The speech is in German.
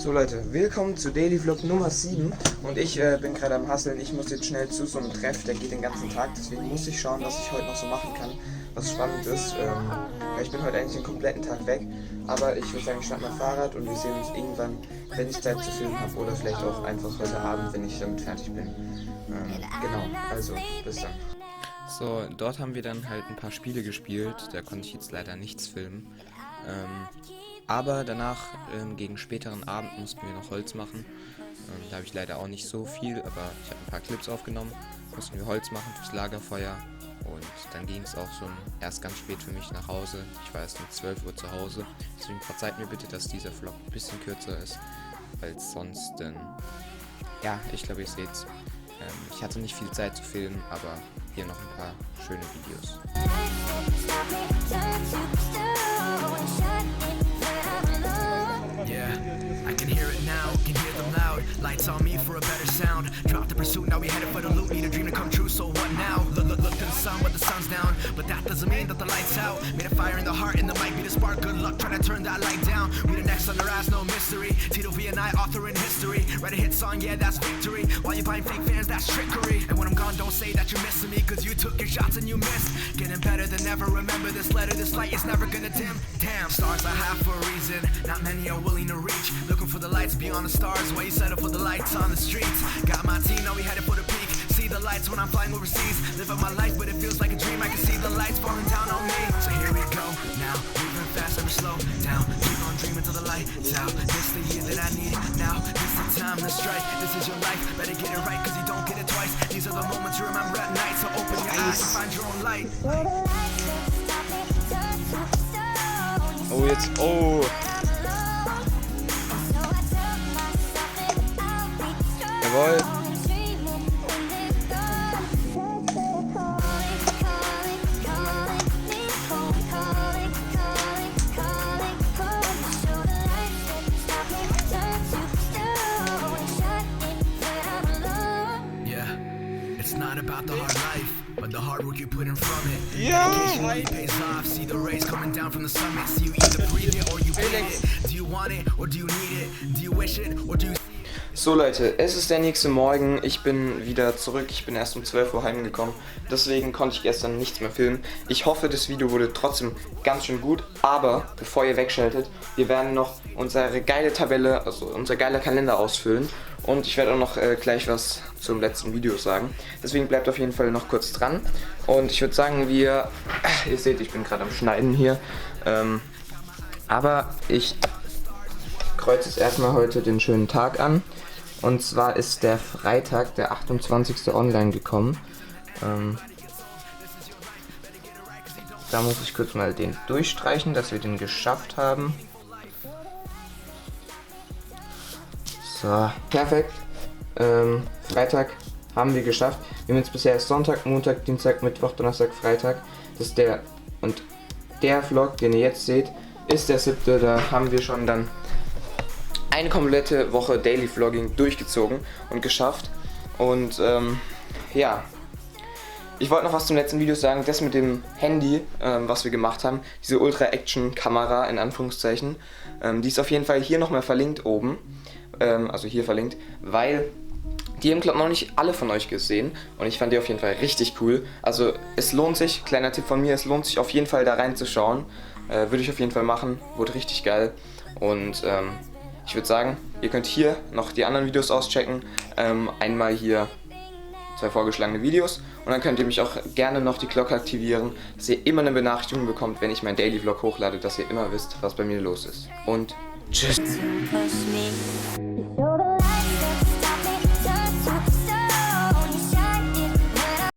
So Leute, willkommen zu Daily Vlog Nummer 7 und ich bin gerade am Hustlen. Ich muss jetzt schnell zu so einem Treff, der geht den ganzen Tag, deswegen muss ich schauen, was ich heute noch so machen kann, was spannend ist. Ich bin heute eigentlich den kompletten Tag weg, aber ich würde sagen, ich schnapp mein Fahrrad und wir sehen uns irgendwann, wenn ich Zeit zu filmen habe oder vielleicht auch einfach heute Abend, wenn ich damit fertig bin. Genau, also bis dann. So, dort haben wir dann halt ein paar Spiele gespielt, da konnte ich jetzt leider nichts filmen. Aber danach, gegen späteren Abend, mussten wir noch Holz machen. Da habe ich leider auch nicht so viel, aber ich habe ein paar Clips aufgenommen. Mussten wir Holz machen fürs Lagerfeuer. Und dann ging es auch schon erst ganz spät für mich nach Hause. Ich war erst um 12 Uhr zu Hause. Deswegen verzeiht mir bitte, dass dieser Vlog ein bisschen kürzer ist. Weil sonst, ja, ich glaube ihr seht's. Ich hatte nicht viel Zeit zu filmen, aber hier noch ein paar schöne Videos. Yeah, I can hear it now, can hear them loud. Lights on me for a better sound. Drop the pursuit, now we headed for the loot. Need a dream to come true, so what now? Look to the sun, but the sun's down. But that doesn't mean that the light's out. Made a fire in the heart and there might be the spark. Good luck trying to turn that light down. We the next on our ass, no mystery. Tito V and I, author in history. Write a hit song, yeah, that's victory. While you buying fake fans, that's trickery. And when I'm gone, don't say that you're missing me, cause you took your shots and you missed. Getting better than ever, remember this letter, this light is never gonna dim. Damn, stars I have for a reason, not many are willing to reach. Looking for the lights beyond the stars, why you settle for the lights on the streets. Got my team, now we headed for the peak. See the lights when I'm flying overseas. Live out my life, but it feels like a dream. I can see the lights falling down on me. So here we go, now, moving fast, never slow down. Keep on dreaming till the lights out. This the year that I need now, this the time to strike. This is your life, better get it right, cause you don't get it twice. These are the moments you remember at night, so open your eyes and find your own light. Oh, jetzt, oh! Jawohl! It's not about the hard life, but the hard work you put in from it. Yeah. Dedication really pays off. See the rays coming down from the summit. See you either breathe it or you breathe it. Do you want it or do you need it? Do you wish it or do you... So Leute, es ist der nächste Morgen, ich bin wieder zurück, ich bin erst um 12 Uhr heimgekommen, deswegen konnte ich gestern nichts mehr filmen. Ich hoffe, das Video wurde trotzdem ganz schön gut, aber bevor ihr wegschaltet, wir werden noch unsere geile Tabelle, also unser geiler Kalender ausfüllen und ich werde auch noch gleich was zum letzten Video sagen. Deswegen bleibt auf jeden Fall noch kurz dran und ich würde sagen, ihr seht, ich bin gerade am Schneiden hier, aber ich kreuze jetzt erstmal heute den schönen Tag an. Und zwar ist der Freitag, der 28. online gekommen. Da muss ich kurz mal den durchstreichen, dass wir den geschafft haben. So, perfekt. Freitag haben wir geschafft. Wir haben jetzt bisher Sonntag, Montag, Dienstag, Mittwoch, Donnerstag, Freitag. Das ist der, und der Vlog, den ihr jetzt seht, ist der 7. Da haben wir schon dann eine komplette Woche Daily Vlogging durchgezogen und geschafft. Und ja, ich wollte noch was zum letzten Video sagen. Das mit dem Handy, was wir gemacht haben, diese Ultra Action Kamera in Anführungszeichen, die ist auf jeden Fall hier nochmal verlinkt oben, also hier verlinkt, weil die haben, glaube ich, noch nicht alle von euch gesehen und ich fand die auf jeden Fall richtig cool. Also es lohnt sich, kleiner Tipp von mir, es lohnt sich auf jeden Fall da reinzuschauen. Würde ich auf jeden Fall machen, wurde richtig geil. Und ich würde sagen, ihr könnt hier noch die anderen Videos auschecken. Einmal hier 2 vorgeschlagene Videos und dann könnt ihr mich auch gerne noch die Glocke aktivieren, dass ihr immer eine Benachrichtigung bekommt, wenn ich meinen Daily Vlog hochlade, dass ihr immer wisst, was bei mir los ist. Und tschüss!